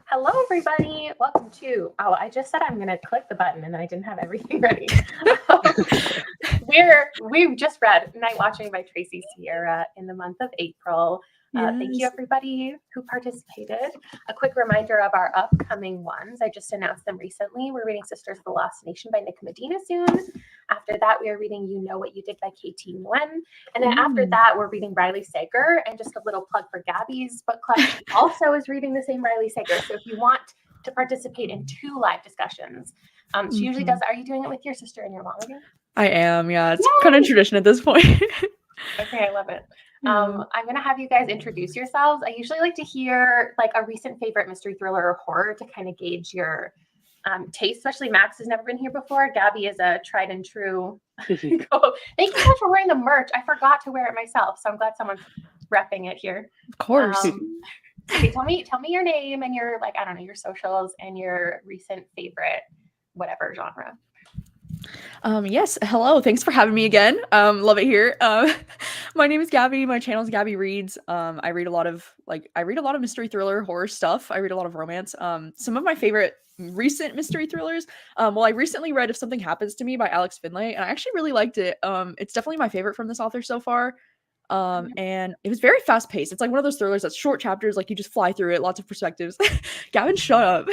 Hello, everybody. Welcome to, I just said I'm going to click the button and then I didn't have everything ready. We've just read Nightwatching by Tracy Sierra in the month of April. Thank you, everybody who participated. A quick reminder of our upcoming ones. I just announced them recently. We're reading Sisters of the Lost Nation by Nick Medina soon. After that, we are reading You Know What You Did by KT Nguyen. And then after that, we're reading Riley Sager. And just a little plug for Gabby's book club. She also is reading the same Riley Sager. So if you want to participate in two live discussions, she usually does. Are you doing it with your sister and your mom again? I am, yeah. It's kind of tradition at this point. Okay, I love it. I'm going to have you guys introduce yourselves. I usually like to hear like a recent favorite mystery thriller or horror to kind of gauge your taste, especially Max has never been here before. Gabby is a tried and true. Thank you so much for wearing the merch. I forgot to wear it myself, so I'm glad someone's repping it here. Of course. Okay, tell me your name and your your socials and your recent favorite whatever genre. Yes. Hello. Thanks for having me again. Love it here. My name is Gabby. My channel is Gabby Reads. I read a lot of mystery thriller, horror stuff. I read a lot of romance. Some of my favorite recent mystery thrillers. I recently read If Something Happens to Me by Alex Finlay, and I actually really liked it. It's definitely my favorite from this author so far. And it was very fast paced. It's like one of those thrillers that's short chapters, like you just fly through it, lots of perspectives. Gavin, shut up.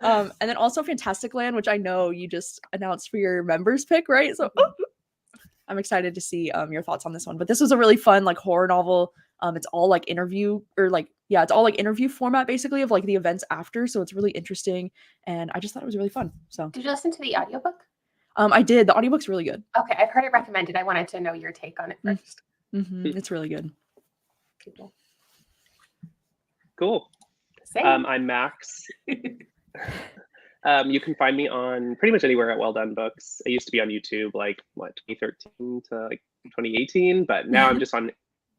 And then also Fantastic Land, which I know you just announced for your members pick, right? So I'm excited to see your thoughts on this one. But this was a really fun like horror novel. It's all like interview it's all like interview format basically of like the events after. So it's really interesting. And I just thought it was really fun. So did you listen to the audiobook? I did. The audiobook's really good. Okay, I've heard it recommended. I wanted to know your take on it first. It's really good. Cool. I'm Max. You can find me on pretty much anywhere at Well Done Books. I used to be on YouTube 2013 to 2018, but now I'm just on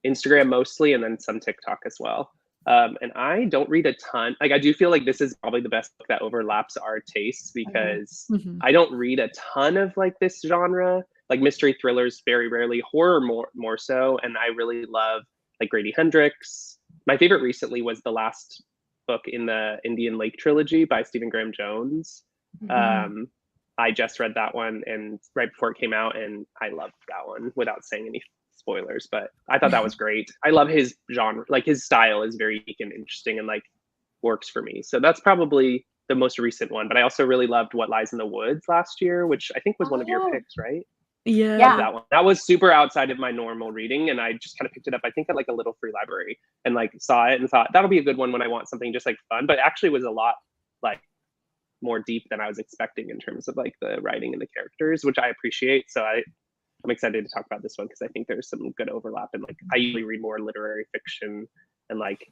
Instagram mostly, and then some TikTok as well. And I don't read a ton. Like I do feel like this is probably the best book that overlaps our tastes because I don't read a ton of like this genre. Like mystery thrillers, very rarely. Horror more so. And I really love like Grady Hendrix. My favorite recently was the last book in the Indian Lake trilogy by Stephen Graham Jones. I just read that one and right before it came out, and I loved that one without saying any spoilers. But I thought that was great. I love his genre. Like his style is very unique and interesting and like works for me. So that's probably the most recent one. But I also really loved What Lies in the Woods last year, which I think was one of your picks, right? Yeah. That one. That was super outside of my normal reading, and I just kind of picked it up, I think at like a little free library, and like saw it and thought that'll be a good one when I want something just like fun, but actually was a lot like more deep than I was expecting in terms of like the writing and the characters, which I appreciate. So I'm excited to talk about this one because I think there's some good overlap, and like I usually read more literary fiction and like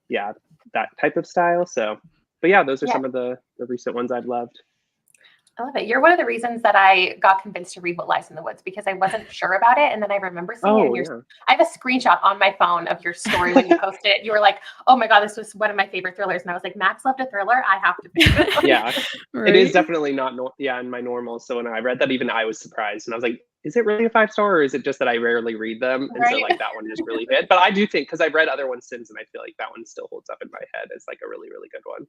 that type of style. So but yeah, those are some of the recent ones I've loved. I love it. You're one of the reasons that I got convinced to read What Lies in the Woods because I wasn't sure about it. And then I remember seeing it. I have a screenshot on my phone of your story when you posted it. You were like, oh my God, this was one of my favorite thrillers. And I was like, Max loved a thriller. I have to pick it. Yeah, right? It is definitely not in my normal. So when I read that, even I was surprised. And I was like, is it really a 5-star or is it just that I rarely read them? And so like that one just really hit. But I do think, because I've read other ones since, and I feel like that one still holds up in my head as like a really, really good one.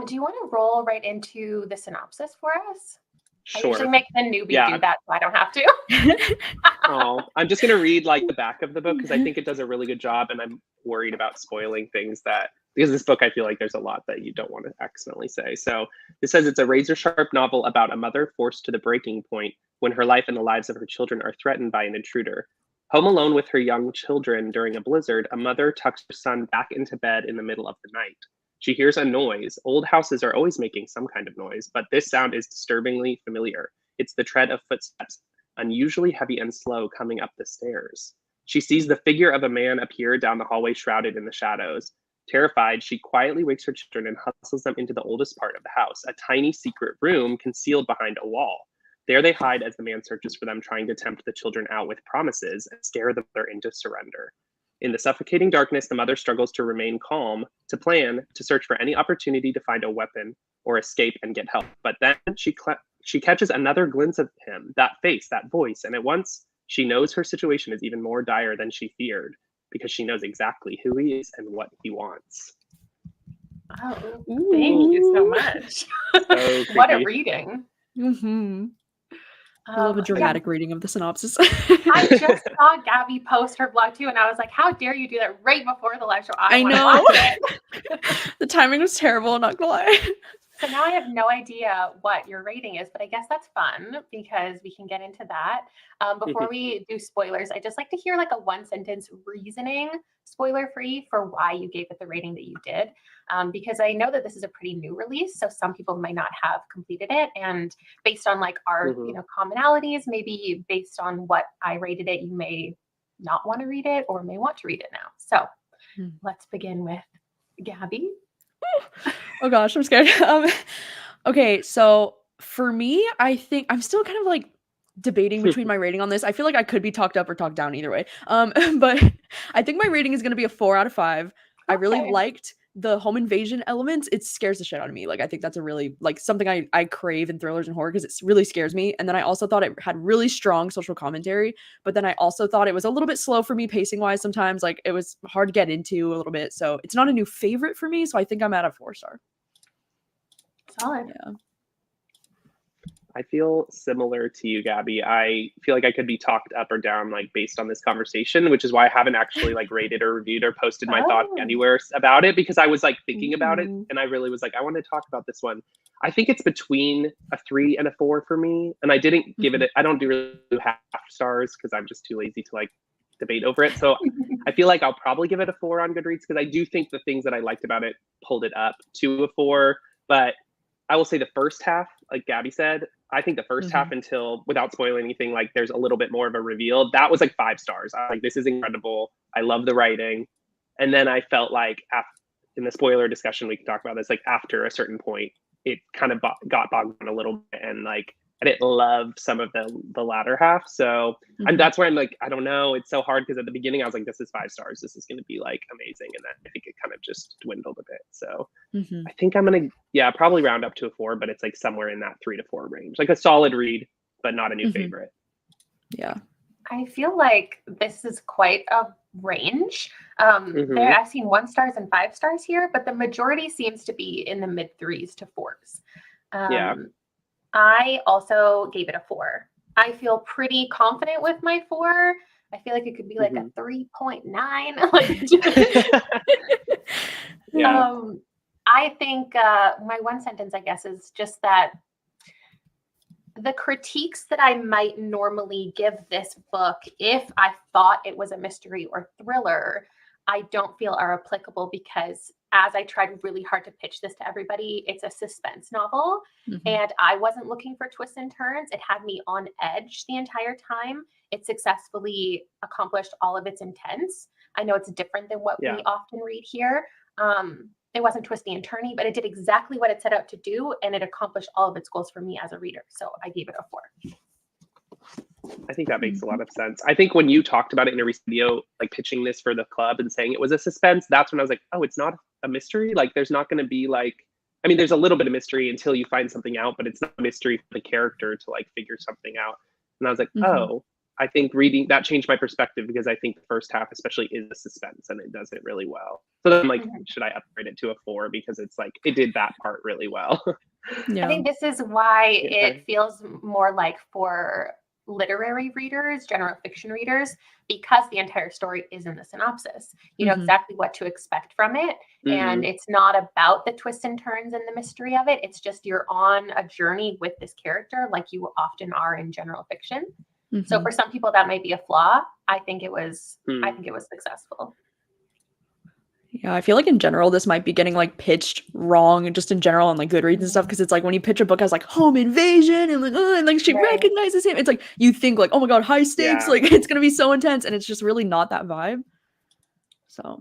Do you want to roll right into the synopsis for us? Sure. I usually make the newbie do that, so I don't have to. I'm just going to read like the back of the book because I think it does a really good job, and I'm worried about spoiling things because this book, I feel like there's a lot that you don't want to accidentally say. So it says it's a razor-sharp novel about a mother forced to the breaking point when her life and the lives of her children are threatened by an intruder. Home alone with her young children during a blizzard, a mother tucks her son back into bed in the middle of the night. She hears a noise. Old houses are always making some kind of noise, but this sound is disturbingly familiar. It's the tread of footsteps, unusually heavy and slow, coming up the stairs. She sees the figure of a man appear down the hallway shrouded in the shadows. Terrified, she quietly wakes her children and hustles them into the oldest part of the house, a tiny secret room concealed behind a wall. There they hide as the man searches for them, trying to tempt the children out with promises and scare the mother into surrender. In the suffocating darkness, the mother struggles to remain calm, to plan, to search for any opportunity to find a weapon or escape and get help. But then she catches another glimpse of him, that face, that voice, and at once she knows her situation is even more dire than she feared because she knows exactly who he is and what he wants. Oh, thank you so Ooh. much. So What a creepy. reading. Mm-hmm. I love a Yeah, dramatic reading of the synopsis. I just saw Gabby post her blog too, and I was like, how dare you do that right before the live show? I I want to know. watch it. The timing was terrible, not gonna lie. So now I have no idea what your rating is, but I guess that's fun because we can get into that. Before we do spoilers, I just like to hear like a one sentence reasoning, spoiler free, for why you gave it the rating that you did. Because I know that this is a pretty new release, so some people might not have completed it. And based on like our, commonalities, maybe based on what I rated it, you may not want to read it or may want to read it now. So let's begin with Gabby. Oh gosh, I'm scared. Okay, so for me, I think I'm still kind of like debating between my rating on this. I feel like I could be talked up or talked down either way. But I think my rating is gonna be a 4 out of 5. I really Okay. liked the home invasion elements. It scares the shit out of me. Like I think that's a really like something I crave in thrillers and horror because it really scares me. And then I also thought it had really strong social commentary, but then I also thought it was a little bit slow for me pacing wise sometimes. Like it was hard to get into a little bit. So it's not a new favorite for me. So I think I'm at a 4-star. Solid. Yeah. I feel similar to you, Gabby. I feel like I could be talked up or down like based on this conversation, which is why I haven't actually like rated or reviewed or posted my thoughts anywhere about it because I was like thinking about it and I really was like, I want to talk about this one. I think it's between a 3 and a 4 for me. And I didn't give it, I don't do really half stars because I'm just too lazy to like debate over it. So I feel like I'll probably give it a 4 on Goodreads because I do think the things that I liked about it pulled it up to a 4. But I will say the first half, like Gabby said, I think the first half until, without spoiling anything, like there's a little bit more of a reveal. That was like 5 stars. I was like, this is incredible. I love the writing. And then I felt like in the spoiler discussion, we can talk about this, like after a certain point, it kind of got bogged down a little bit. And like, I didn't love some of the latter half. So and that's where I'm like, I don't know. It's so hard because at the beginning I was like, this is 5 stars. This is going to be like amazing. And then I think it kind of just dwindled a bit. So I think I'm going to, probably round up to a 4, but it's like somewhere in that 3 to 4 range, like a solid read, but not a new favorite. Yeah. I feel like this is quite a range. I've seen 1 stars and 5 stars here, but the majority seems to be in the mid 3s to 4s. I also gave it a 4. I feel pretty confident with my 4. I feel like it could be like a 3.9. I think my one sentence, I guess, is just that the critiques that I might normally give this book, if I thought it was a mystery or thriller, I don't feel are applicable because as I tried really hard to pitch this to everybody, it's a suspense novel and I wasn't looking for twists and turns. It had me on edge the entire time. It successfully accomplished all of its intents. I know it's different than what we often read here. It wasn't twisty and turny, but it did exactly what it set out to do and it accomplished all of its goals for me as a reader. So I gave it a 4. I think that makes a lot of sense. I think when you talked about it in a recent video, like pitching this for the club and saying it was a suspense, that's when I was like, oh, it's not a mystery. Like there's not going to be like, I mean, there's a little bit of mystery until you find something out, but it's not a mystery for the character to like figure something out. And I was like, oh, I think reading that changed my perspective because I think the first half especially is a suspense and it does it really well. So then I'm like, should I upgrade it to a 4 because it's like, it did that part really well. I think this is why it feels more like for literary readers, general fiction readers, because the entire story is in the synopsis. You know exactly what to expect from it. And it's not about the twists and turns and the mystery of it. It's just you're on a journey with this character like you often are in general fiction. So for some people that might be a flaw. I think it was successful. Yeah, I feel like in general this might be getting like pitched wrong and just in general on like Goodreads and stuff because it's like when you pitch a book as like home invasion and like and like she recognizes him, it's like you think like, oh my god, high stakes, like it's gonna be so intense, and it's just really not that vibe. So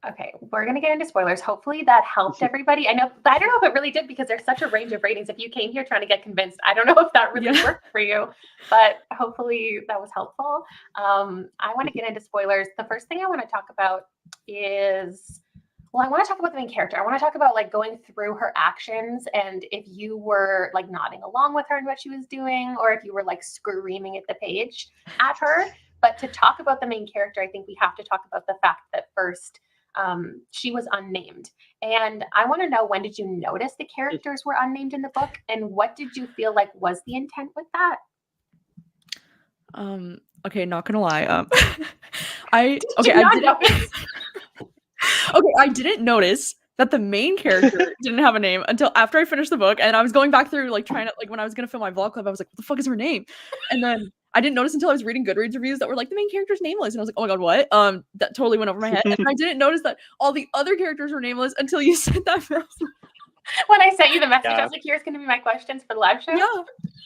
okay, we're gonna get into spoilers. Hopefully that helped everybody. I don't know if it really did because there's such a range of ratings. If you came here trying to get convinced, I don't know if that really worked for you, but hopefully that was helpful. I want to get into spoilers. The first thing I want to talk about is, well, I want to talk about the main character. I want to talk about like going through her actions and if you were like nodding along with her and what she was doing, or if you were like screaming at the page at her. But to talk about the main character, I think we have to talk about the fact that first, she was unnamed. And I want to know, when did you notice the characters were unnamed in the book? And what did you feel like was the intent with that? Okay, not gonna lie. I didn't notice that the main character didn't have a name until after I finished the book, and I was going back through, like, trying to, like, when I was gonna film my vlog clip, I was like, what the fuck is her name? And then I didn't notice until I was reading Goodreads reviews that were like, the main character's nameless, and I was like, oh my god, what? That totally went over my head. And I didn't notice that all the other characters were nameless until you said that. When I sent you the message, I was like, here's gonna be my questions for the live show. Yeah.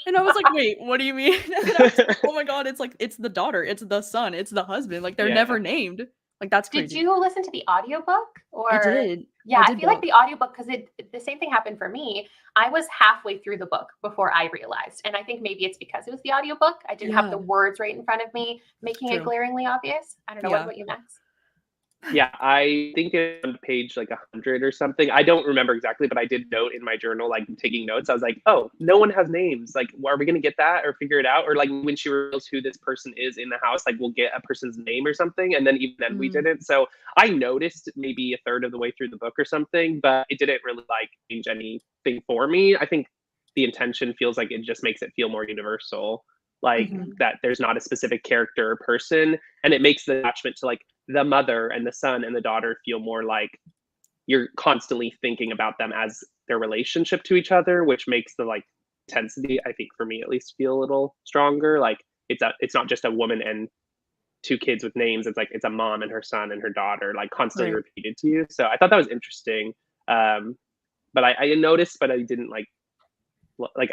And I was like, wait, what do you mean? And then I was like, oh my god, it's like, it's the daughter, it's the son, it's the husband. Like, they're never named. Like, that's crazy. Did you listen to the audiobook? Or I did. Yeah, I feel like the audiobook, because the same thing happened for me. I was halfway through the book before I realized. And I think maybe it's because it was the audiobook. I didn't have the words right in front of me, making it glaringly obvious. I don't know. What about you, Max? Yeah, I think it's on page like 100 or something. I don't remember exactly, but I did note in my journal, like taking notes. I was like, oh, no one has names. Like, are we going to get that or figure it out? Or like when she reveals who this person is in the house, like we'll get a person's name or something. And then even then we didn't. So I noticed maybe a third of the way through the book or something, but it didn't really like change anything for me. I think the intention feels like it just makes it feel more universal. Like that there's not a specific character or person, and it makes the attachment to like the mother and the son and the daughter feel more like you're constantly thinking about them as their relationship to each other, which makes the like intensity, I think for me at least, feel a little stronger. Like it's not just a woman and two kids with names. It's like it's a mom and her son and her daughter, like constantly repeated to you. So I thought that was interesting. But I noticed, but I didn't like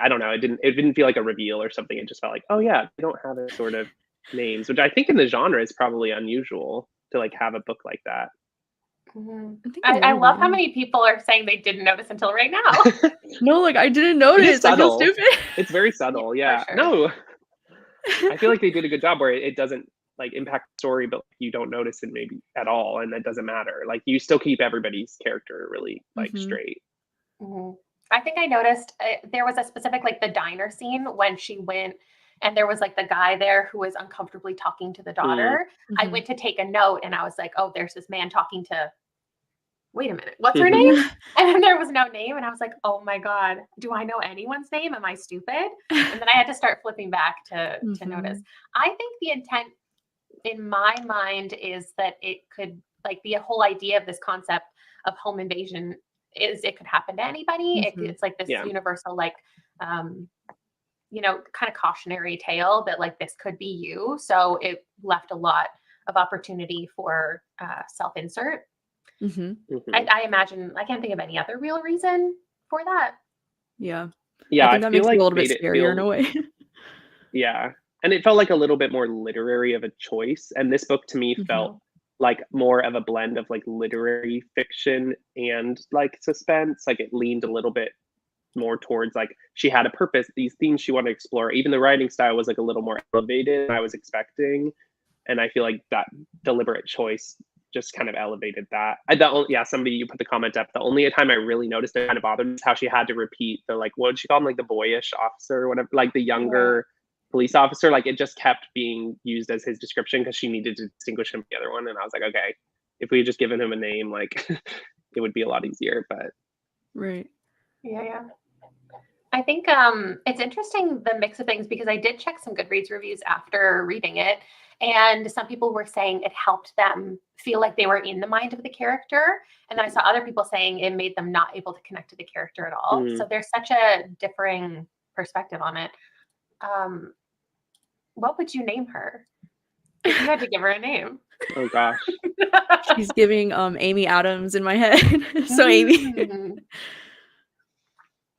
I don't know, it didn't feel like a reveal or something. It just felt like, oh yeah, they don't have a sort of names, which I think in the genre is probably unusual to like have a book like that. I love how many people are saying they didn't notice until right now. No, like I didn't notice. I feel stupid. It's very subtle. Yeah. Sure. No, I feel like they did a good job where it doesn't like impact the story, but you don't notice it maybe at all, and that doesn't matter. Like you still keep everybody's character really like straight. I think I noticed there was a specific, like the diner scene when she went and there was like the guy there who was uncomfortably talking to the daughter. I went to take a note and I was like, oh, there's this man talking to, wait a minute, what's her name? And then there was no name. And I was like, oh my God, do I know anyone's name? Am I stupid? And then I had to start flipping back to notice. I think the intent in my mind is that it could like be a whole idea of this concept of home invasion is it could happen to anybody. It's like this universal, like, you know, kind of cautionary tale that like this could be you. So it left a lot of opportunity for self-insert. I imagine I can't think of any other real reason for that. Yeah, I think that makes like it a little bit scarier in a way. Yeah, and it felt like a little bit more literary of a choice. And this book to me felt like more of a blend of like literary fiction and like suspense. Like it leaned a little bit more towards like she had a purpose, these themes she wanted to explore. Even the writing style was like a little more elevated than I was expecting, and I feel like that deliberate choice just kind of elevated that. Somebody, you put the comment up, the only time I really noticed it kind of bothered me is how she had to repeat the like, what did she call him, like the boyish officer or whatever, like the younger police officer. Like it just kept being used as his description because she needed to distinguish him from the other one. And I was like, okay, if we had just given him a name, like it would be a lot easier. But yeah, I think it's interesting, the mix of things, because I did check some Goodreads reviews after reading it, and some people were saying it helped them feel like they were in the mind of the character, and then I saw other people saying it made them not able to connect to the character at all. So there's such a differing perspective on it. What would you name her if you had to give her a name? Oh gosh. She's giving Amy Adams in my head. So Amy.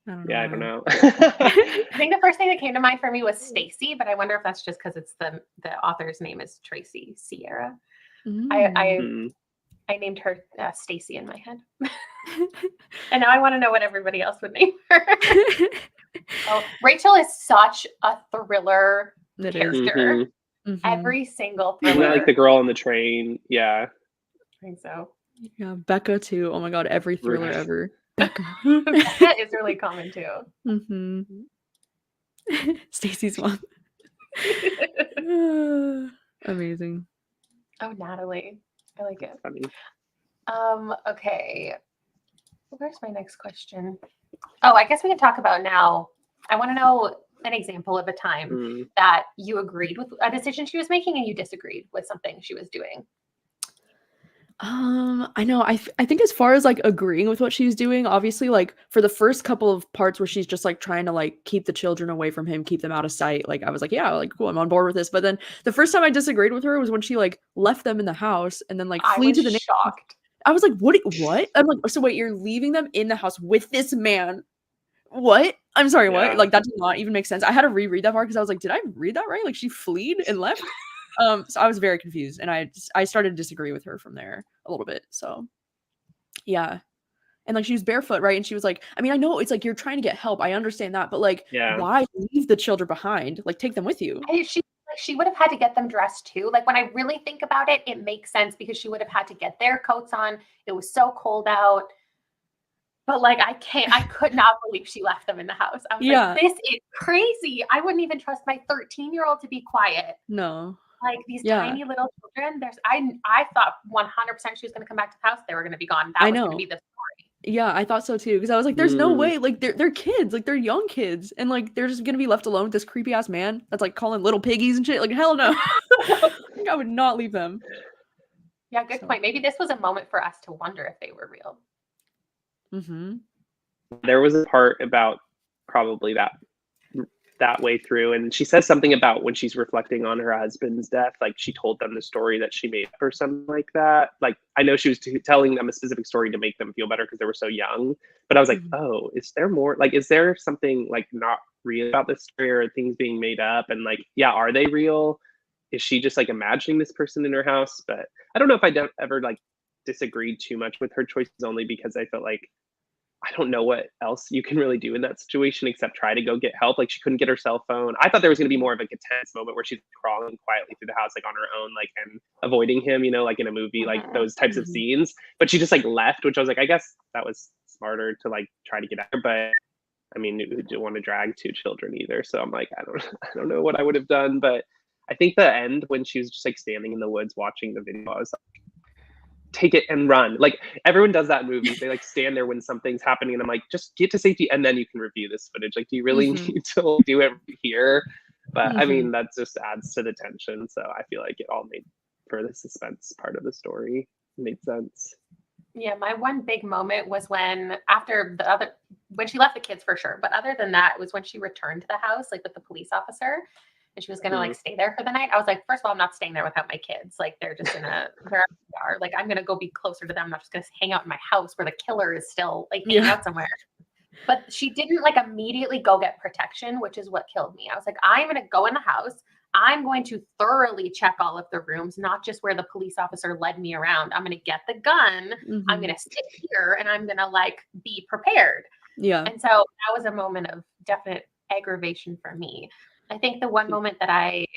I don't know. I think the first thing that came to mind for me was Stacy, but I wonder if that's just because it's the author's name is Tracy Sierra. I named her Stacy in my head. And now I want to know what everybody else would name her. Oh, Rachel is such a thriller character. Every single thriller. Isn't that like the girl on the train? Yeah. I think so. Yeah, Becca too. Oh my God, every thriller ever. Becca. That is really common too. Stacy's mom. Amazing. Oh, Natalie. I like it. Funny. Okay. Where's my next question? Oh, I guess we can talk about now. I want to know an example of a time that you agreed with a decision she was making and you disagreed with something she was doing. I know. I think as far as like agreeing with what she's doing, obviously, like for the first couple of parts where she's just like trying to like keep the children away from him, keep them out of sight, like I was like, yeah, like cool, I'm on board with this. But then the first time I disagreed with her was when she like left them in the house and then like I flee was to the shocked. I was like, what? I'm like, so wait, you're leaving them in the house with this man? What? I'm sorry, what? Like that did not even make sense. I had to reread that part because I was like, did I read that right? Like she fled and left? So I was very confused and I started to disagree with her from there a little bit. So yeah. And like she was barefoot, right? And she was like, I mean, I know it's like you're trying to get help. I understand that, but like why leave the children behind? Like take them with you. She would have had to get them dressed too. Like when I really think about it, it makes sense because she would have had to get their coats on. It was so cold out. But like I could not believe she left them in the house. I was like, this is crazy. I wouldn't even trust my 13-year-old to be quiet. No. Like these tiny little children. I thought 100% she was going to come back to the house. They were going to be gone. That was going to be the story. Yeah, I thought so too. Because I was like, there's no way. Like they're kids. Like they're young kids. And like they're just going to be left alone with this creepy ass man that's like calling little piggies and shit. Like hell no. I would not leave them. Yeah, good point. Maybe this was a moment for us to wonder if they were real. There was a part about probably that way through, and she says something about when she's reflecting on her husband's death, like she told them the story that she made up or something like that. Like I know she was telling them a specific story to make them feel better because they were so young, but I was like, oh, is there more? Like, is there something like not real about this story or things being made up? And like, yeah, are they real? Is she just like imagining this person in her house? But I don't know if I ever like disagreed too much with her choices, only because I felt like I don't know what else you can really do in that situation except try to go get help. Like she couldn't get her cell phone. I thought there was going to be more of like a tense moment where she's crawling quietly through the house, like on her own, like and avoiding him, you know, like in a movie, like those types of scenes. But she just like left, which I was like, I guess that was smarter to like try to get out. But I mean, you don't want to drag two children either. So I'm like, I don't know what I would have done. But I think the end when she was just like standing in the woods watching the video, I was like, take it and run. Like everyone does that in movies. They like stand there when something's happening and I'm like, just get to safety and then you can review this footage. Like, do you really need to do it here? But I mean, that just adds to the tension. So I feel like it all made for the suspense part of the story. It made sense. Yeah, my one big moment was when she left the kids for sure. But other than that, it was when she returned to the house, like with the police officer. And she was going to like stay there for the night. I was like, first of all, I'm not staying there without my kids. Like they're just wherever they are. Like I'm going to go be closer to them. I'm not just going to hang out in my house where the killer is still like hanging out somewhere. But she didn't like immediately go get protection, which is what killed me. I was like, I'm going to go in the house. I'm going to thoroughly check all of the rooms, not just where the police officer led me around. I'm going to get the gun. I'm going to sit here and I'm going to like be prepared. Yeah. And so that was a moment of definite aggravation for me. I think the one moment that I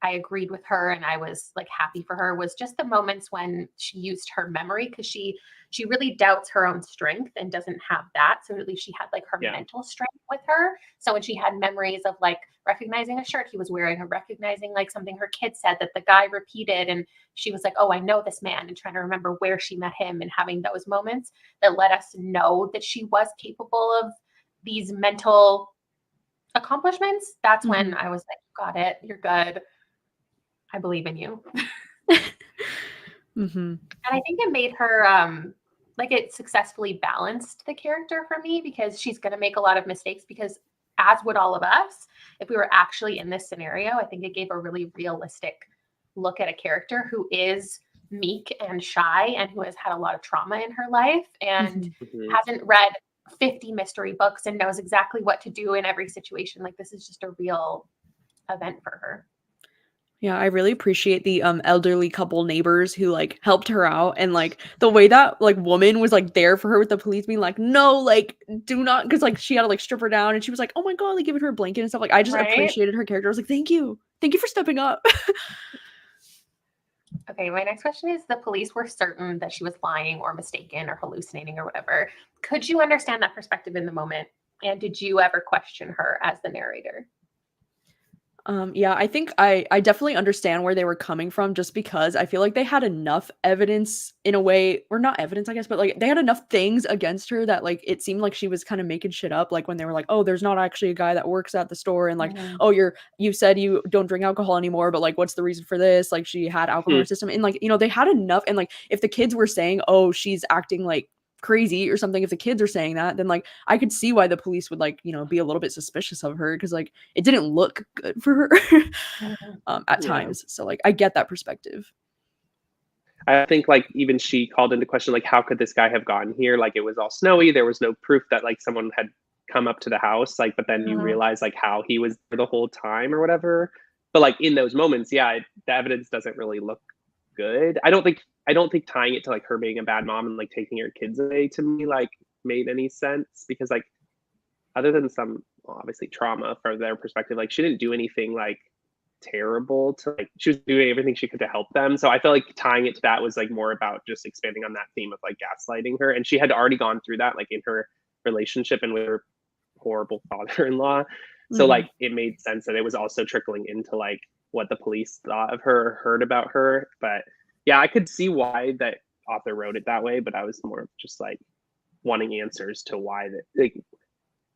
agreed with her and I was like happy for her was just the moments when she used her memory, because she really doubts her own strength and doesn't have that. So at least she had like her mental strength with her. So when she had memories of like recognizing a shirt he was wearing or recognizing like something her kid said that the guy repeated, and she was like, oh, I know this man, and trying to remember where she met him and having those moments that let us know that she was capable of these mental accomplishments. That's when I was like, got it, you're good, I believe in you. And I think it made her like it successfully balanced the character for me, because she's going to make a lot of mistakes, because as would all of us if we were actually in this scenario. I think it gave a really realistic look at a character who is meek and shy and who has had a lot of trauma in her life and hasn't read 50 mystery books and knows exactly what to do in every situation. Like this is just a real event for her. Yeah, I really appreciate the elderly couple neighbors who like helped her out, and like the way that like woman was like there for her with the police being like, no, like do not, because like she had to like strip her down and she was like, oh my god, like giving her a blanket and stuff. Like I just appreciated her character. I was like, thank you for stepping up. Okay, my next question is, the police were certain that she was lying or mistaken or hallucinating or whatever. Could you understand that perspective in the moment? And did you ever question her as the narrator? Yeah, I think I definitely understand where they were coming from just because I feel like they had enough evidence in a way, or not evidence, I guess, but like they had enough things against her that like it seemed like she was kind of making shit up. Like when they were like, oh, there's not actually a guy that works at the store, and like, Mhm. oh, you said you don't drink alcohol anymore, but like, what's the reason for this? Like she had alcohol in her system, and like they had enough, and like if the kids were saying, oh, she's acting like crazy or something, if the kids are saying that, then like I could see why the police would like be a little bit suspicious of her, because like it didn't look good for her Mhm. at Yeah. times. So like I get that perspective. I think like even she called into question like how could this guy have gotten here? Like it was all snowy. There was no proof that like someone had come up to the house. Like, but then you Mhm. realize like how he was there the whole time or whatever. But like in those moments, yeah, the evidence doesn't really look good. I don't think tying it to like her being a bad mom and like taking her kids away to me like made any sense, because like other than some obviously trauma from their perspective, like she didn't do anything like terrible to like she was doing everything she could to help them. So I felt like tying it to that was like more about just expanding on that theme of like gaslighting her. And she had already gone through that like in her relationship and with her horrible father-in-law. So Mhm. like it made sense that it was also trickling into like what the police thought of her, heard about her. But yeah, I could see why that author wrote it that way, but I was more just like wanting answers to why that like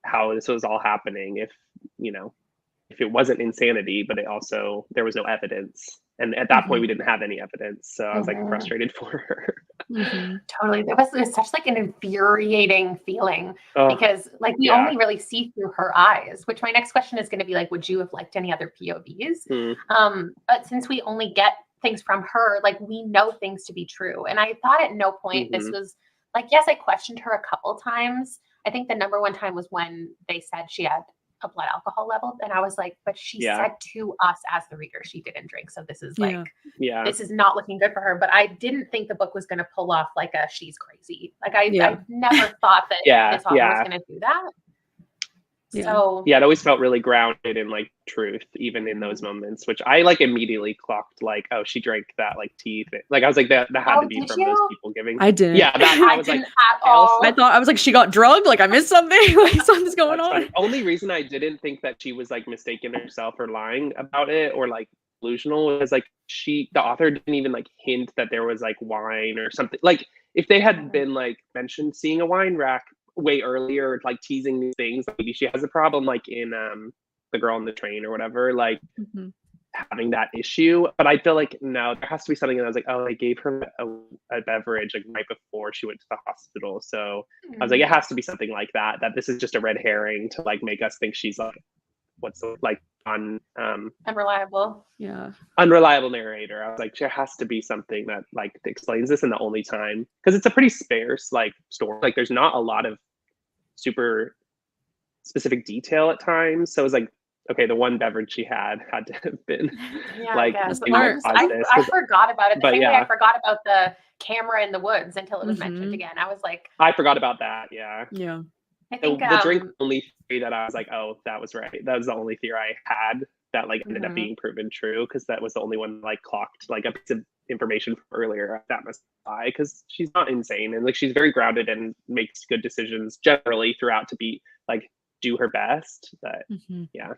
how this was all happening, if you know if it wasn't insanity, but it also there was no evidence. And at that point we Mhm. didn't have any evidence. So I was like Mhm. frustrated for her. Mhm. Totally. It was such like an infuriating feeling Oh because like we yeah. only really see through her eyes, which my next question is going to be like, would you have liked any other POVs? Mm, But since we only get things from her, like we know things to be true. And I thought at no point this hmm. was like, yes, I questioned her a couple times. I think the number one time was when they said she had a blood alcohol level. And I was like, but she Yeah. said to us as the reader, she didn't drink. So this is like, Yeah. Yeah. this is not looking good for her. But I didn't think the book was going to pull off like a she's crazy. Like Yeah. I never thought that Yeah. this author was Yeah. going to do that. Yeah. So Yeah. It always felt really grounded in like truth, even in those mhm. moments, which I like immediately clocked like, oh, she drank that like tea thing. Like I was like, that had to Oh, be did from those you? people giving. I didn't. Yeah, that I I was like, didn't at I I all. also thought, I was like, she got drugged, like I missed something, like something's going that's on. funny. Only reason I didn't think that she was like mistaken herself or lying about it or like delusional was like the author didn't even like hint that there was like wine or something. Like if they had Mhm. been like mentioned seeing a wine rack way earlier, like teasing these things, like, maybe she has a problem like in the girl on the train or whatever, like Mhm. having that issue. But I feel like no, there has to be something that I was like, oh, they gave her a beverage like right before she went to the hospital. So I was like, it Mhm. has to be something like that. That this is just a red herring to like make us think she's like what's the like Unreliable. Yeah. unreliable narrator. I was like, there has to be something that like explains this, and the only time because it's a pretty sparse like story. Like there's not a lot of super specific detail at times. So it was like, okay, the one beverage she had to have been Yeah, I like the guess. thing that Smart. caused this. I forgot about it the But same way I yeah, forgot about the camera in the woods until it was mentioned Mhm. again. I was like, I forgot about that. Yeah. Yeah. I think The drink only theory that I was like, oh, that was right. That was the only theory I had that like ended up mhm. being proven true, because that was the only one like clocked like a piece of information from earlier. That must lie, because she's not insane and like she's very grounded and makes good decisions generally throughout to be like do her best. But Mhm. yeah.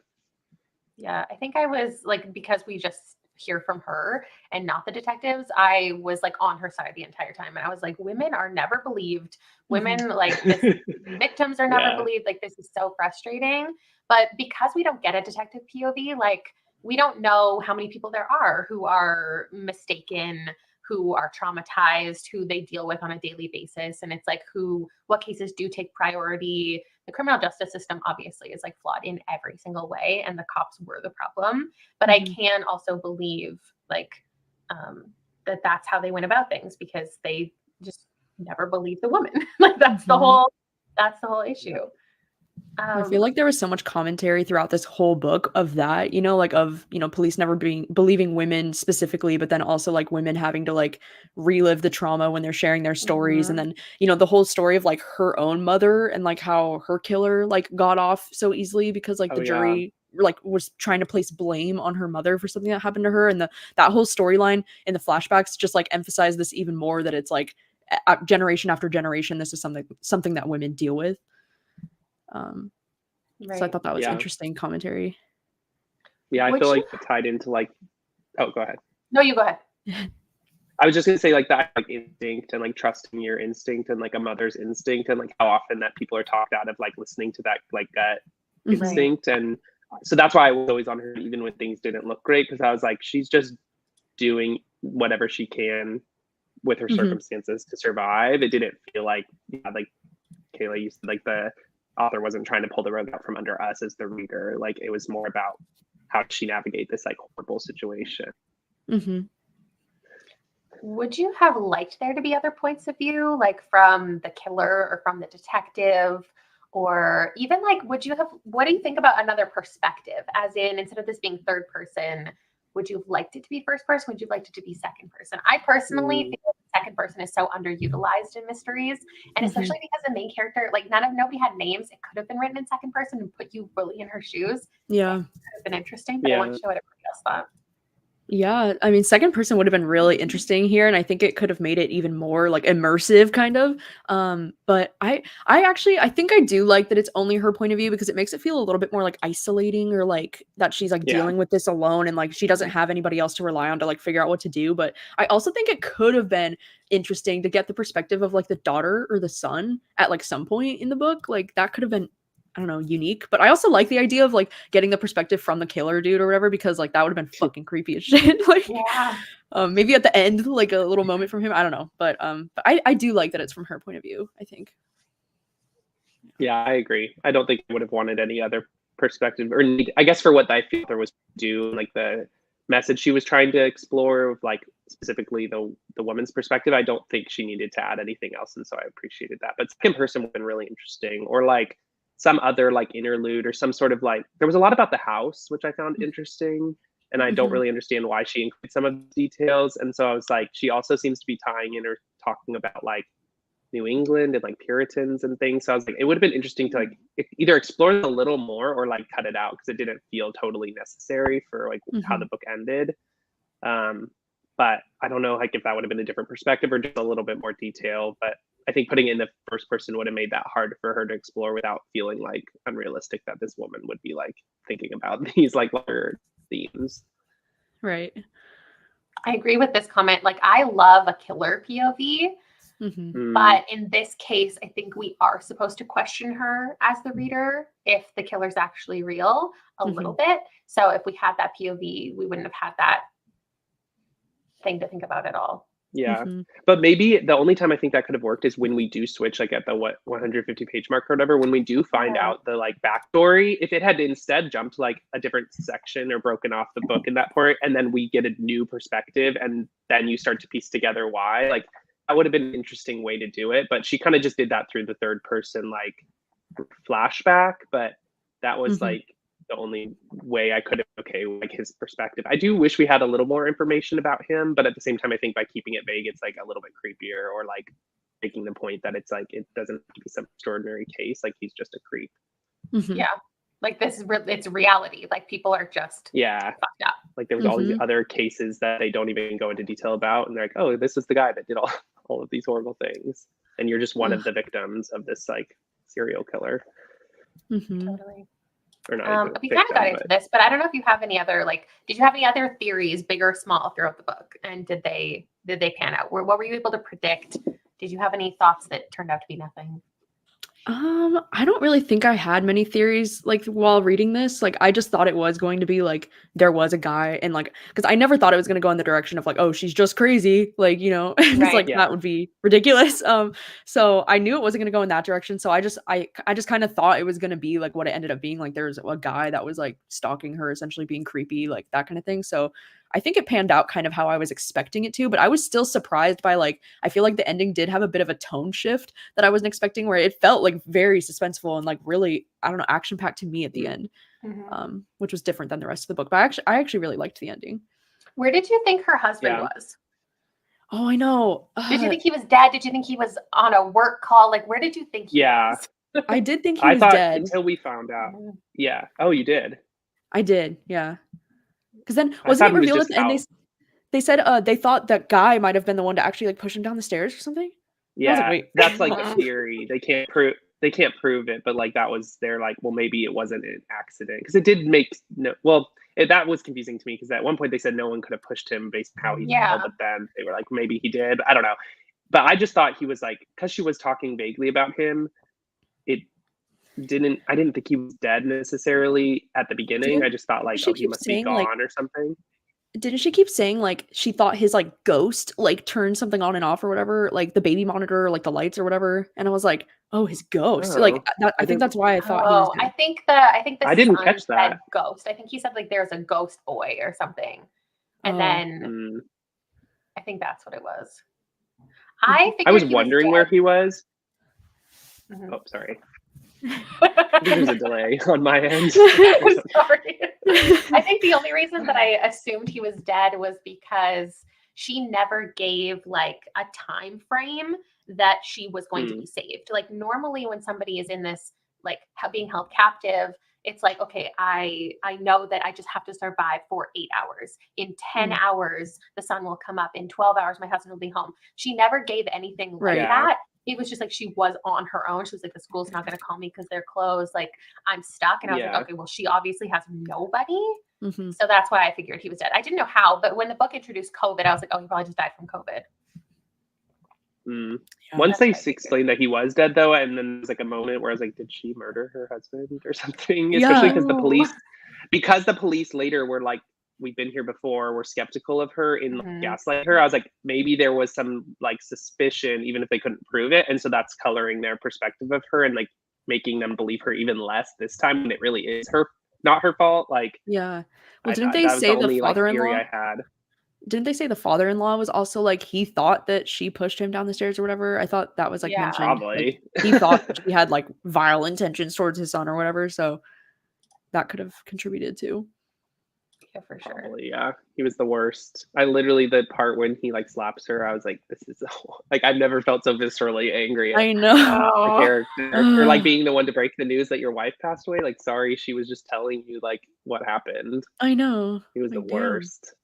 Yeah, I think I was like because we just hear from her and not the detectives, I was like on her side the entire time. And I was like, women are never believed. Mhm. Women like this victims are never Yeah. believed. Like this is so frustrating. But because we don't get a detective POV, like we don't know how many people there are who are mistaken, who are traumatized, who they deal with on a daily basis. And it's like what cases do take priority. The criminal justice system obviously is like flawed in every single way, and the cops were the problem. But I Mhm. can also believe like that that's how they went about things because they just never believed the woman. Like Mhm. that's the whole issue. I feel Um, like there was so much commentary throughout this whole book of that, like of, police never being believing women specifically, but then also like women having to like relive the trauma when they're sharing their stories. And mhm, then, the whole story of like her own mother and like how her killer like got off so easily because like Oh the yeah. jury like was trying to place blame on her mother for something that happened to her. And that whole storyline in the flashbacks just like emphasize this even more, that it's like generation after generation, this is something that women deal with. Um, so I right. thought that was Yeah. interesting commentary. Yeah, I Would feel you- like it tied into like, oh, go ahead. No, you go ahead. I was just gonna say like that like instinct and like trusting your instinct and like a mother's instinct and like how often that people are talked out of like listening to that like gut Mhm. instinct. And so that's why I was always on her even when things didn't look great, because I was like, she's just doing whatever she can with her Mhm. circumstances to survive. It didn't feel like, yeah, like Kayla, you said, like the author wasn't trying to pull the rug out from under us as the reader. Like it was more about how does she navigate this like horrible situation. Mhm. Would you have liked there to be other points of view, like from the killer or from the detective? Or even like, what do you think about another perspective? As in, instead of this being third person, would you have liked it to be first person? Would you have liked it to be second person? I personally feel like the second person is so underutilized in mysteries. And Mhm. especially because the main character, like nobody had names. It could have been written in second person and put you really in her shoes. Yeah. It could have been interesting, but I Yeah. want to know what everybody else thought. Yeah, I mean, second person would have been really interesting here, and I think it could have made it even more like immersive, kind of. But I think I do like that it's only her point of view because it makes it feel a little bit more like isolating, or like that she's like Yeah. dealing with this alone, and like she doesn't have anybody else to rely on to like figure out what to do. But I also think it could have been interesting to get the perspective of like the daughter or the son at like some point in the book. Like that could have been, I don't know, unique. But I also like the idea of like getting the perspective from the killer dude or whatever, because like that would have been fucking creepy as shit. Like Yeah. maybe at the end, like a little moment from him. I don't know. But I do like that it's from her point of view, I think. Yeah, I agree. I don't think I would have wanted any other perspective or need, I guess for what I feel there was do, like the message she was trying to explore, like specifically the woman's perspective. I don't think she needed to add anything else, and so I appreciated that. But second person would have been really interesting, or like some other like interlude or some sort of like, there was a lot about the house which I found interesting, and I don't Mhm. really understand why she included some of the details. And so I was like, she also seems to be tying in or talking about like New England and like Puritans and things. So I was like, it would have been interesting to like either explore it a little more or like cut it out, because it didn't feel totally necessary for like how the Mhm. book ended. But I don't know like if that would have been a different perspective or just a little bit more detail. But I think putting it in the first person would have made that hard for her to explore without feeling like unrealistic that this woman would be like thinking about these like larger themes. Right. I agree with this comment. Like, I love a killer POV, Mhm. but in this case, I think we are supposed to question her as the reader if the killer's actually real a little bit. So if we had that POV, we wouldn't have had that thing to think about at all. Yeah. Mhm. But maybe the only time I think that could have worked is when we do switch like at the 150 page mark or whatever, when we do find Yeah. out the like backstory. If it had instead jumped to like a different section or broken off the book in that part, and then we get a new perspective and then you start to piece together why, like that would have been an interesting way to do it. But she kind of just did that through the third person like flashback. But that was Mhm. like the only way I could have like his perspective. I do wish we had a little more information about him, but at the same time, I think by keeping it vague, it's like a little bit creepier, or like making the point that it's like it doesn't have to be some extraordinary case, like he's just a creep. Mhm. Yeah. Like, this is it's reality. Like, people are just Yeah, fucked up. like there was all these Mhm. other cases that they don't even go into detail about, and they're like, oh, this is the guy that did all of these horrible things, and you're just one of the victims of this like serial killer, Mhm. Totally. or not even a We kind of got victim, into but this, but I don't know if you have any other, like, did you have any other theories, big or small, throughout the book? And did they pan out? What were you able to predict? Did you have any thoughts that turned out to be nothing? I don't really think I had many theories like while reading this. Like I just thought it was going to be like there was a guy, and like because I never thought it was going to go in the direction of like, oh, she's just crazy, like, you know, because Right. like Yeah. that would be ridiculous. So I knew it wasn't going to go in that direction. So I just kind of thought it was going to be like what it ended up being. Like there's a guy that was like stalking her, essentially being creepy, like that kind of thing. So I think it panned out kind of how I was expecting it to, but I was still surprised by like I feel like the ending did have a bit of a tone shift that I wasn't expecting, where it felt like very suspenseful and like really, I don't know, action packed to me at the end, Mhm. which was different than the rest of the book. But I actually really liked the ending. Where did you think her husband Yeah. was? Oh, I know. Did you think he was dead? Did you think he was on a work call? Like, where did you think he Yeah. was? I did think he I was thought dead. until we found out. Mhm. Yeah. Oh, you did. I did, yeah. Because then I wasn't thought it he was revealed at just the end? out. They said they thought that guy might have been the one to actually like push him down the stairs or something. I was like, Yeah, wait. that's like a theory. They can't prove it, but like that was their like, well, maybe it wasn't an accident, because it did make no. Well, that was confusing to me because at one point they said no one could have pushed him based on how he Yeah. felt, but then they were like, maybe he did. I don't know. But I just thought he was like, because she was talking vaguely about him, I didn't think he was dead necessarily at the beginning. I just thought like, she oh, he keep must be saying, gone like, or something. didn't she keep saying like she thought his like ghost like turned something on and off or whatever, like the baby monitor or like the lights or whatever? And I was like, oh, his ghost. Oh, Like that, I I think didn't- that's why I thought he was I dead. think the I didn't son catch that. said ghost. I think he said like there's a ghost boy or something. And Oh. then I think that's what it was. Mhm. I figured I was he wondering where dead. he was. Mhm. Oh, sorry. I think there's a delay on my end. Sorry. I think the only reason that I assumed he was dead was because she never gave like a time frame that she was going to be saved. Like normally when somebody is in this like being held captive, it's like, okay, I know that I just have to survive for 8 hours. In 10 hours, the sun will come up. In 12 hours, my husband will be home. She never gave anything like Right. that. It was just like she was on her own. She was like, the school's not going to call me because they're closed. Like, I'm stuck. And I was like, okay, well, she obviously has nobody. Mhm. So that's why I figured he was dead. I didn't know how, but when the book introduced COVID, I was like, oh, he probably just died from COVID. Once they That's right. explained that he was dead, though, and then there's like a moment where I was like, did she murder her husband or something? Yeah. Especially because the police later were like, we've been here before, we're skeptical of her and Mhm. gaslight her. I was like, maybe there was some like suspicion, even if they couldn't prove it. And so that's coloring their perspective of her and like making them believe her even less this time when it really is not her fault. Like, Yeah. Well, didn't that they was the say the only like theory father-in-law? I had. Didn't they say the father-in-law was also like he thought that she pushed him down the stairs or whatever? I thought that was like Yeah. mentioned. Probably. Like, he thought she had like vile intentions towards his son or whatever, so that could have contributed too. Yeah, for sure. Probably, yeah. He was the worst. I literally, the part when he like slaps her, I was like, this is like, I've never felt so viscerally angry at I know. a character. Or like being the one to break the news that your wife passed away. Like, sorry, she was just telling you like what happened. I know. He was the Like, damn. worst.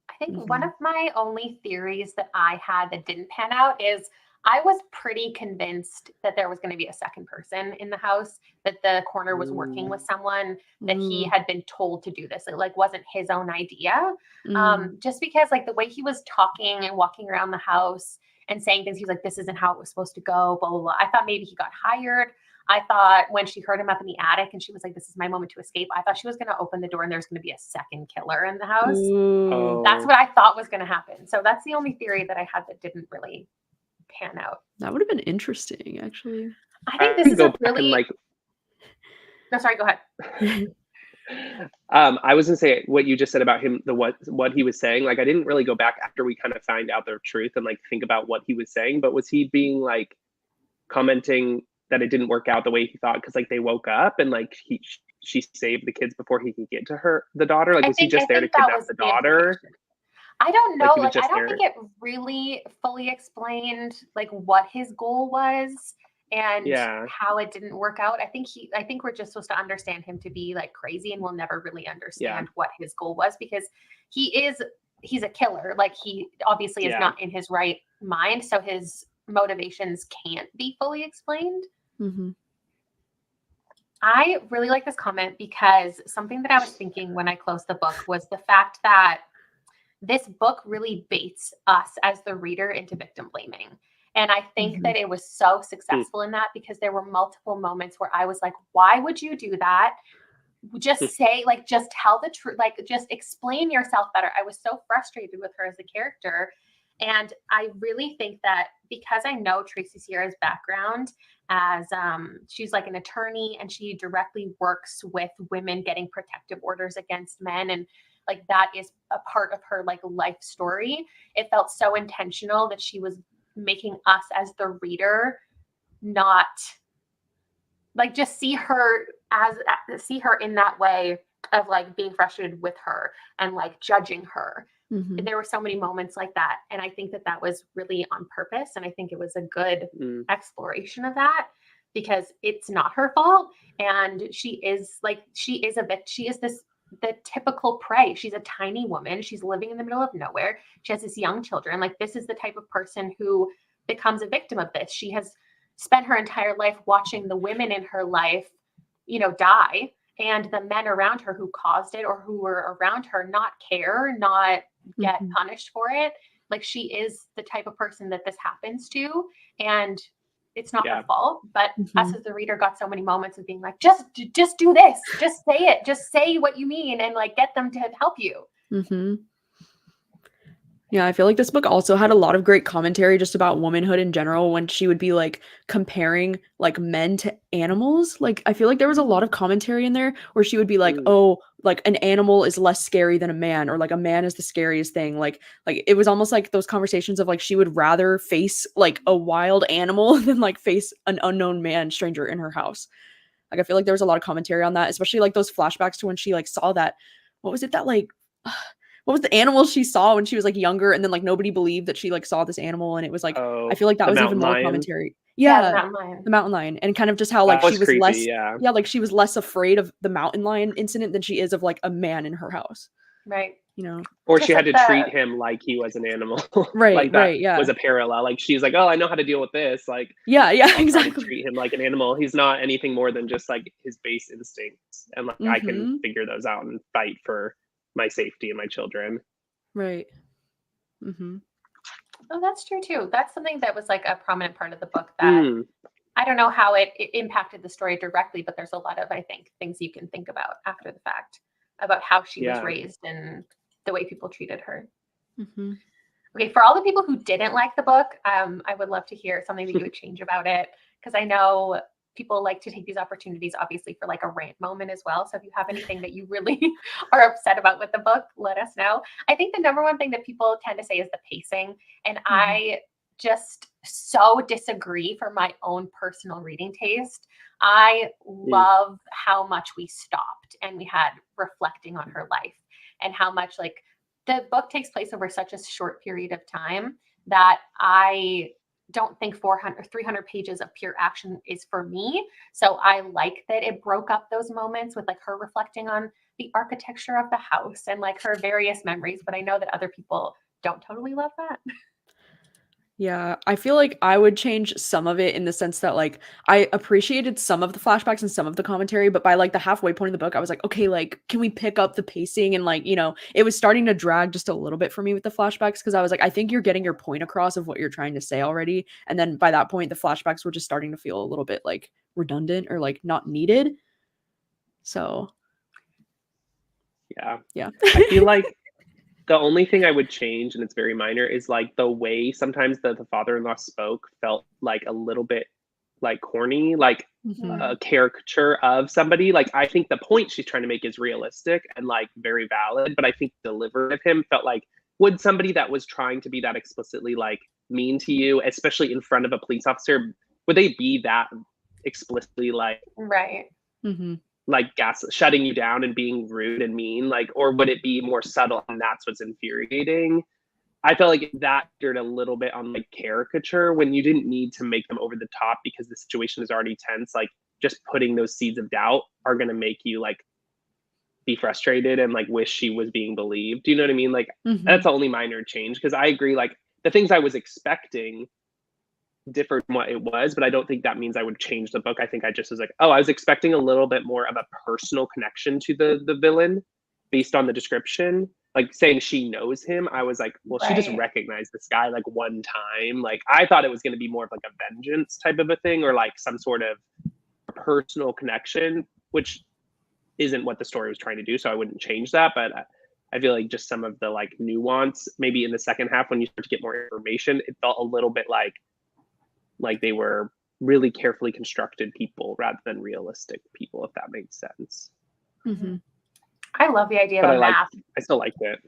I think one of my only theories that I had that didn't pan out is I was pretty convinced that there was going to be a second person in the house, that the coroner was working with someone, that he had been told to do this. It like wasn't his own idea. Just because like the way he was talking and walking around the house and saying things, he was like, this isn't how it was supposed to go, blah, blah, blah. I thought maybe he got hired. I thought when she heard him up in the attic and she was like, this is my moment to escape, I thought she was going to open the door and there's going to be a second killer in the house. Ooh. That's what I thought was going to happen. So that's the only theory that I had that didn't really pan out. That would have been interesting, actually. I think this is go a back and really. like. No, sorry. Go ahead. I was gonna say what you just said about him, what he was saying. Like, I didn't really go back after we kind of find out the truth and like think about what he was saying. But was he being like commenting that it didn't work out the way he thought because like they woke up and like she saved the kids before he could get to the daughter? Like, was he just there to kidnap the daughter? I don't know. Like, I don't there. think it really fully explained like what his goal was and how it didn't work out. I think we're just supposed to understand him to be like crazy, and we'll never really understand what his goal was because he's a killer. Like, he obviously is not in his right mind, so his motivations can't be fully explained. Mm-hmm. I really like this comment because something that I was thinking when I closed the book was the fact that this book really baits us as the reader into victim blaming. And I think that it was so successful in that because there were multiple moments where I was like, why would you do that? Just say, like, just tell the truth, like, just explain yourself better. I was so frustrated with her as a character. And I really think that because I know Tracy Sierra's background as she's like an attorney and she directly works with women getting protective orders against men, and like that is a part of her like life story. It felt so intentional that she was making us as the reader not like just see her in that way of like being frustrated with her and like judging her. There were so many moments like that. And I think that was really on purpose. And I think it was a good exploration of that because it's not her fault. And she is the typical prey. She's a tiny woman. She's living in the middle of nowhere. She has this young children. Like, this is the type of person who becomes a victim of this. She has spent her entire life watching the women in her life, die. and the men around her who caused it or who were around her not care, not get punished for it. Like, she is the type of person that this happens to, and it's not her fault. But us as the reader got so many moments of being like, just do this, just say it, just say what you mean, and like get them to help you. Yeah, I feel like this book also had a lot of great commentary just about womanhood in general when she would be like comparing like men to animals. Like, I feel like there was a lot of commentary in there where she would be like, oh, like an animal is less scary than a man, or like a man is the scariest thing. Like it was almost like those conversations of like she would rather face like a wild animal than like face an unknown man stranger in her house. Like, I feel like there was a lot of commentary on that, especially like those flashbacks to when she like saw that, what was it that like what was the animal she saw when she was like younger, and then like nobody believed that she like saw this animal, and it was like, I feel like that was even more commentary. The mountain lion, and kind of just how like that she was creepy, less like she was less afraid of the mountain lion incident than she is of like a man in her house, right? You know, or just she had to treat him like he was an animal. Right, like that right, was a parallel. Like, she's like, oh, I know how to deal with this. Like, I'll exactly. Treat him like an animal. He's not anything more than just like his base instincts, and like I can figure those out and fight for my safety and my children. Right. Oh, that's true too. That's something that was like a prominent part of the book that I don't know how it impacted the story directly, but there's a lot of, I think, things you can think about after the fact about how she was raised and the way people treated her. Okay, for all the people who didn't like the book, I would love to hear something that you would change about it, because I know people like to take these opportunities, obviously, for like a rant moment as well. So if you have anything that you really are upset about with the book, let us know. I think the number one thing that people tend to say is the pacing. And I just so disagree for my own personal reading taste. I love how much we stopped and we had reflecting on her life, and how much like the book takes place over such a short period of time that I don't think 400 or 300 pages of pure action is for me. So I like that it broke up those moments with like her reflecting on the architecture of the house and like her various memories. But I know that other people don't totally love that. Yeah, I feel like I would change some of it in the sense that like I appreciated some of the flashbacks and some of the commentary, but by like the halfway point of the book, I was like, okay, like can we pick up the pacing? And like, you know, it was starting to drag just a little bit for me with the flashbacks, because I was like, I think you're getting your point across of what you're trying to say already. And then by that point, the flashbacks were just starting to feel a little bit like redundant or like not needed. So yeah. I feel like the only thing I would change, and it's very minor, is like the way sometimes the father-in-law spoke felt like a little bit like corny, like a caricature of somebody. Like, I think the point she's trying to make is realistic and like very valid, but I think the delivery of him felt like, would somebody that was trying to be that explicitly like mean to you, especially in front of a police officer, would they be that explicitly like like shutting you down and being rude and mean, like, or would it be more subtle and that's what's infuriating? I felt like that veered a little bit on like caricature when you didn't need to make them over the top because the situation is already tense. Like, just putting those seeds of doubt are going to make you like be frustrated and like wish she was being believed. Do you know what I mean? Like, that's the only minor change, because I agree, like the things I was expecting differed from what it was, but I don't think that means I would change the book. I think I just was like, oh, I was expecting a little bit more of a personal connection to the villain based on the description. Like, saying she knows him, I was like, well, she just recognized this guy like one time. Like, I thought it was going to be more of like a vengeance type of a thing, or like some sort of personal connection, which isn't what the story was trying to do. So I wouldn't change that. But I feel like just some of the like nuance, maybe in the second half when you start to get more information, it felt a little bit like they were really carefully constructed people rather than realistic people, if that makes sense. I love the idea of a map. I still liked it.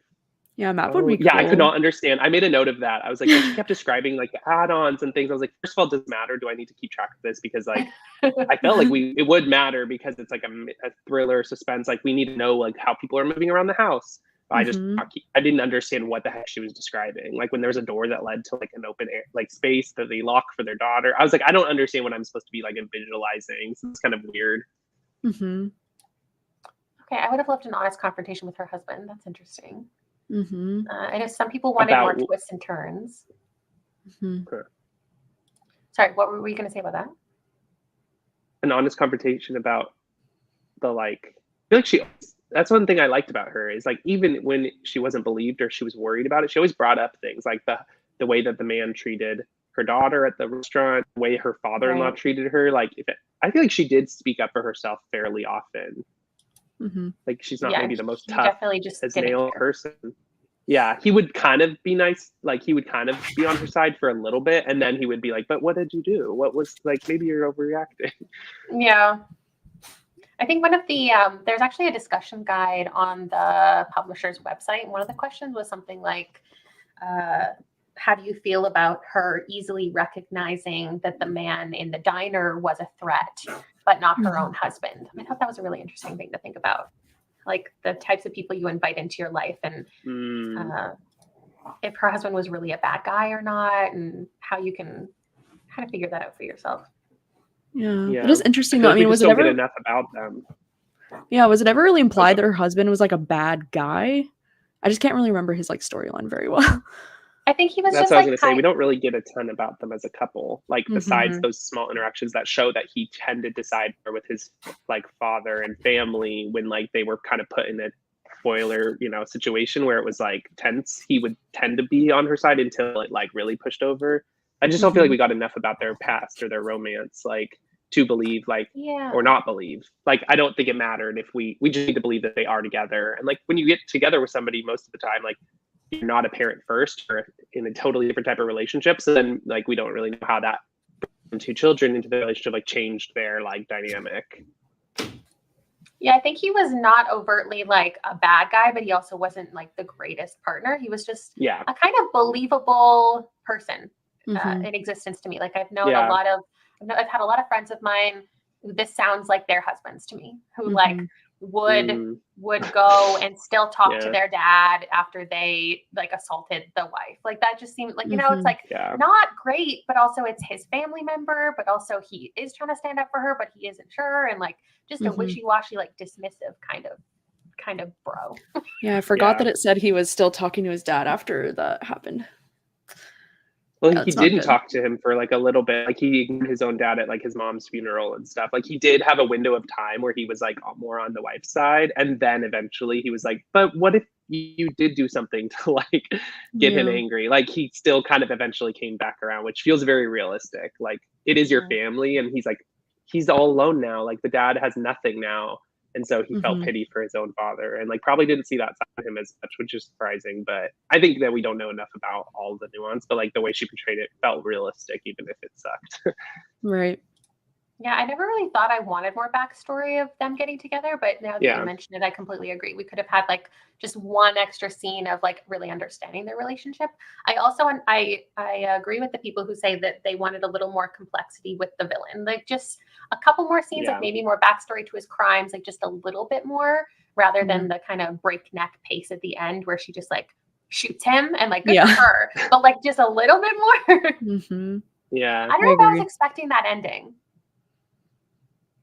Yeah, map would be cool. Yeah, I could not understand. I made a note of that. I was like, she kept describing like the add-ons and things. I was like, first of all, does it matter? Do I need to keep track of this? Because like, I felt like it would matter because it's like a thriller suspense. Like, we need to know like how people are moving around the house. I didn't understand what the heck she was describing. Like, when there was a door that led to like an open air, like space that they lock for their daughter, I was like, I don't understand what I'm supposed to be like visualizing. So it's kind of weird. Okay, I would have loved an honest confrontation with her husband. That's interesting. I know some people wanted more twists and turns. Sorry, what were we going to say about that? An honest confrontation about the like, I feel like that's one thing I liked about her is like, even when she wasn't believed or she was worried about it, she always brought up things like the way that the man treated her daughter at the restaurant, the way her father-in-law Right. treated her. Like, I feel like she did speak up for herself fairly often. Like, she's not Yeah, maybe the most he tough definitely just as didn't male care. person. Yeah, he would kind of be nice. Like, he would kind of be on her side for a little bit, and then he would be like, "But what did you do? What was like? Maybe you're overreacting." Yeah. I think one of the there's actually a discussion guide on the publisher's website. And one of the questions was something like, how do you feel about her easily recognizing that the man in the diner was a threat, but not her own husband? I thought that was a really interesting thing to think about, like the types of people you invite into your life, and if her husband was really a bad guy or not, and how you can kind of figure that out for yourself. Yeah. It is interesting though. Like I mean, we was just it don't get ever enough about them. Yeah, was it ever really implied that her husband was like a bad guy? I just can't really remember his like storyline very well. I think he was That's just what I was like gonna say. We don't really get a ton about them as a couple, like besides Mhm. those small interactions that show that he tended to side with his like father and family when like they were kind of put in a spoiler, situation where it was like tense. He would tend to be on her side until it like really pushed over. I just don't feel like we got enough about their past or their romance, like to believe like Yeah. or not believe. Like I don't think it mattered if we just need to believe that they are together. And like when you get together with somebody most of the time, like you're not a parent first or in a totally different type of relationship. So then like we don't really know how that two children into the relationship like changed their like dynamic. Yeah, I think he was not overtly like a bad guy, but he also wasn't like the greatest partner. He was just a kind of believable person in existence to me. Like I've known I've had a lot of friends of mine who this sounds like their husbands to me, who like would go and still talk to their dad after they like assaulted the wife. Like that just seemed like, it's like not great, but also it's his family member, but also he is trying to stand up for her, but he isn't sure. And like just a wishy-washy, like dismissive kind of bro. Yeah, I forgot that it said he was still talking to his dad after that happened. Well, he didn't talk to him for like a little bit. Like he ignored his own dad at like his mom's funeral and stuff. Like he did have a window of time where he was like more on the wife's side. And then eventually he was like, but what if you did do something to like get him angry? Like he still kind of eventually came back around, which feels very realistic. Like it is your family. And he's like, he's all alone now. Like the dad has nothing now. And so he felt pity for his own father and like probably didn't see that side of him as much, which is surprising. But I think that we don't know enough about all the nuance, but like the way she portrayed it felt realistic, even if it sucked. Right. Yeah, I never really thought I wanted more backstory of them getting together, but now that you mentioned it, I completely agree. We could have had like just one extra scene of like really understanding their relationship. I also I agree with the people who say that they wanted a little more complexity with the villain, like just a couple more scenes, like maybe more backstory to his crimes, like just a little bit more, rather than the kind of breakneck pace at the end where she just like shoots him and like good for her, but like just a little bit more. Yeah, I don't know if I was expecting that ending.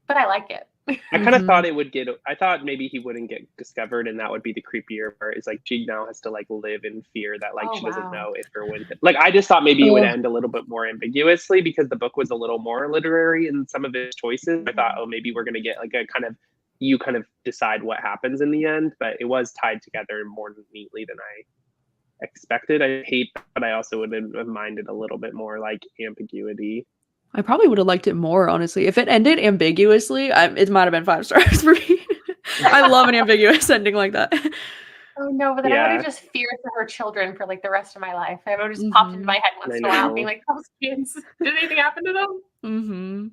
But I like it. I kind of thought I thought maybe he wouldn't get discovered and that would be the creepier part is like she now has to like live in fear that like she doesn't know if or when. Like I just thought maybe it would end a little bit more ambiguously because the book was a little more literary in some of its choices. I thought, maybe we're going to get like a kind of decide what happens in the end, but it was tied together more neatly than I expected. I hate that, but I also would have minded a little bit more like ambiguity. I probably would have liked it more, honestly. If it ended ambiguously, it might have been 5 stars for me. I love an ambiguous ending like that. Oh no, but then I would have just feared for her children for like the rest of my life. I would have just popped into my head once in a while, being like, "Those kids, did anything happen to them?"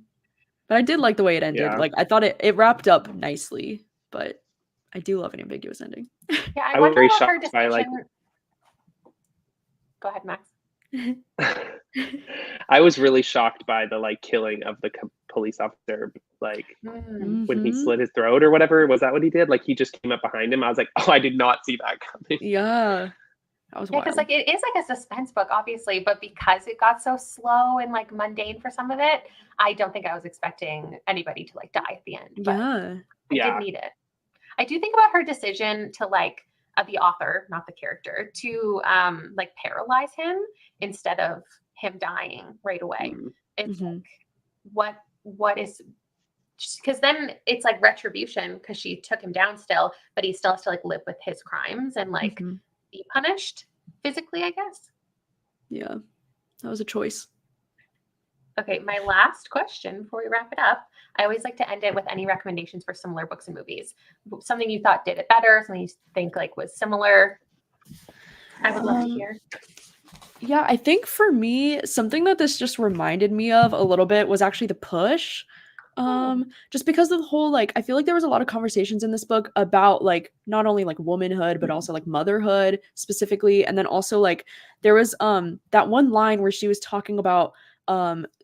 But I did like the way it ended. Like I thought it wrapped up nicely, but I do love an ambiguous ending. Yeah, I wonder about her decision. Go ahead, Max. I was really shocked by the like killing of the police officer, like when he slit his throat or whatever. Was that what he did? Like he just came up behind him. I was like, oh, I did not see that coming. Yeah, that was wild. Because like it is like a suspense book, obviously, but because it got so slow and like mundane for some of it, I don't think I was expecting anybody to like die at the end. But I did need it. I do think about her decision to like the author, not the character, to like paralyze him instead of him dying right away. It's like, what is because then it's like retribution because she took him down still, but he still has to like live with his crimes and like be punished physically, I guess. Yeah, that was a choice. Okay, my last question before we wrap it up. I always like to end it with any recommendations for similar books and movies. Something you thought did it better, something you think like was similar. I would love to hear. Yeah, I think for me, something that this just reminded me of a little bit was actually The Push. Just because of the whole, like, I feel like there was a lot of conversations in this book about like not only like womanhood, but also like motherhood specifically. And then also like there was that one line where she was talking about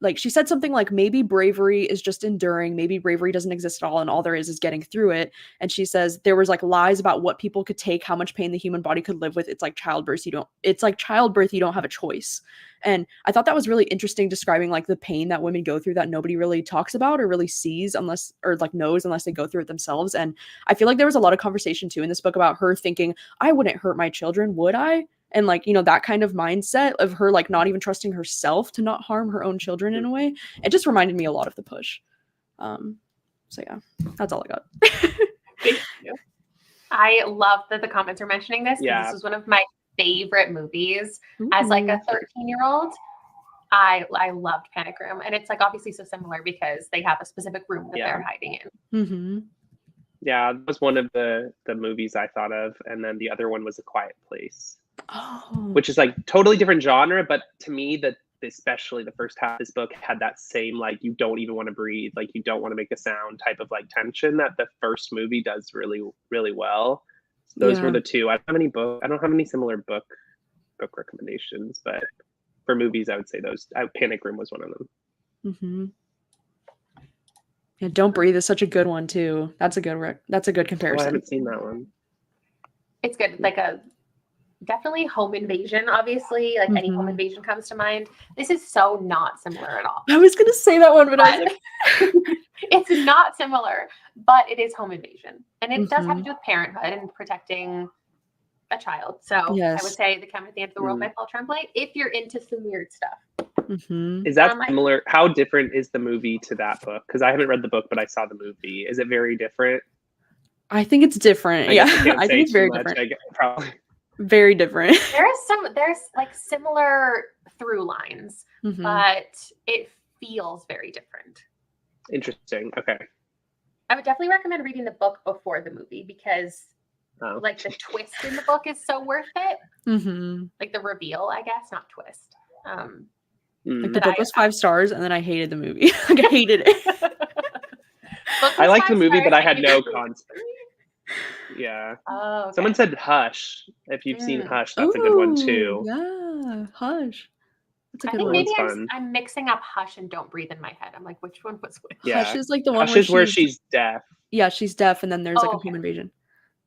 like she said something like maybe bravery is just enduring, maybe bravery doesn't exist at all, and all there is getting through it. And she says there was like lies about what people could take, how much pain the human body could live with. It's like childbirth, you don't have a choice. And I thought that was really interesting, describing like the pain that women go through that nobody really talks about or really sees unless or like knows unless they go through it themselves. And I feel like there was a lot of conversation too in this book about her thinking, I wouldn't hurt my children, would I? And like, you know, that kind of mindset of her like not even trusting herself to not harm her own children in a way. It just reminded me a lot of The Push. So yeah, that's all I got. Thank you. I love that the comments are mentioning this because this was one of my favorite movies. As like a 13-year-old. I loved Panic Room, and it's like obviously so similar because they have a specific room that they're hiding in. Yeah, that was one of the movies I thought of, and then the other one was A Quiet Place, which is like totally different genre, but to me that especially the first half of this book had that same like you don't even want to breathe, like you don't want to make a sound type of like tension that the first movie does really, really well. Those were the two. I don't have any similar book recommendations, but for movies, I would say those. Panic Room was one of them. Yeah, Don't Breathe is such a good one too. That's a good comparison. I haven't seen that one. It's good. It's like a definitely home invasion. Obviously, like any home invasion comes to mind. This is so not similar at all. I was gonna say that one, but I was like, it's not similar, but it is home invasion, and it does have to do with parenthood and protecting a child. So I would say The Count at the End of the World by Paul Tremblay, if you're into some weird stuff. Is that similar? How different is the movie to that book? Because I haven't read the book, but I saw the movie. Is it very different? I think it's different. I think it's very different. Probably. Very different. There's like similar through lines, but it feels very different. Interesting. Okay. I would definitely recommend reading the book before the movie because like the twist in the book is so worth it. Like the reveal, I guess, not twist. Like the book was 5 stars, and then I hated the movie. Like I hated it. I liked the movie, but I had no concept. Yeah. Oh, okay. Someone said Hush. If you've seen Hush, that's a good one too. Yeah, Hush. That's a I good think one. maybe I'm mixing up Hush and Don't Breathe in my head. I'm like, which one was which? Yeah. Hush is like the one where she's deaf. Yeah, she's deaf, and then there's like a home invasion.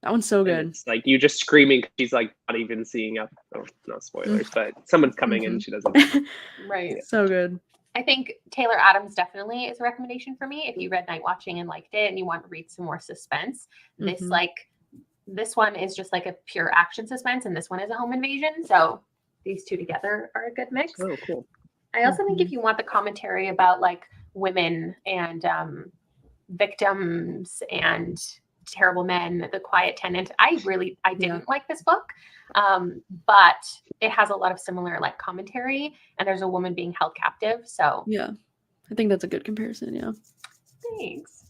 That one's so good. It's like you just screaming. She's like not even seeing up. Oh, not spoilers, but someone's coming in. She doesn't. Right. So good. I think Taylor Adams definitely is a recommendation for me. If you read Nightwatching and liked it, and you want to read some more suspense, this one is just like a pure action suspense, and this one is a home invasion. So these two together are a good mix. Oh, cool. I also think if you want the commentary about like women and victims and terrible men, The Quiet Tenant, I didn't like this book, but it has a lot of similar like commentary, and there's a woman being held captive. So yeah, I think that's a good comparison. Yeah. Thanks.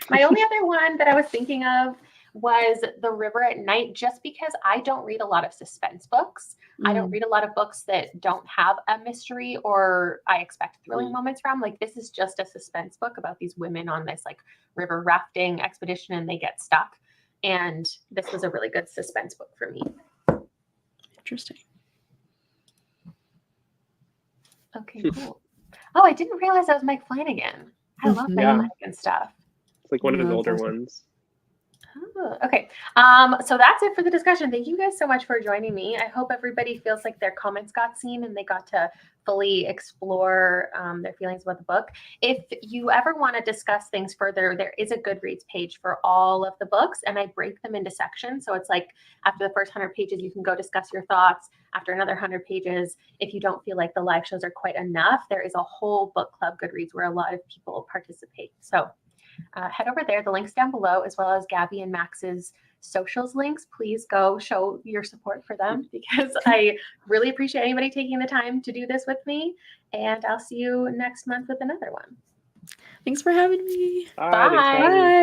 My only other one that I was thinking of was The River at Night, just because I don't read a lot of suspense books. I don't read a lot of books that don't have a mystery or I expect thrilling moments from. Like, this is just a suspense book about these women on this like river rafting expedition, and they get stuck. And this was a really good suspense book for me. Interesting. Okay, cool. Oh, I didn't realize that was Mike Flanagan. I love Mike Flanagan stuff. It's like one of his older ones. Oh, okay. So that's it for the discussion. Thank you guys so much for joining me. I hope everybody feels like their comments got seen and they got to fully explore their feelings about the book. If you ever want to discuss things further, there is a Goodreads page for all of the books, and I break them into sections. So it's like after the first 100 pages, you can go discuss your thoughts. After another 100 pages, if you don't feel like the live shows are quite enough, there is a whole book club Goodreads where a lot of people participate. So head over there. The link's down below, as well as Gabby and Max's socials links. Please go show your support for them because I really appreciate anybody taking the time to do this with me. And I'll see you next month with another one. Thanks for having me. Bye. Thanks for having me. Bye.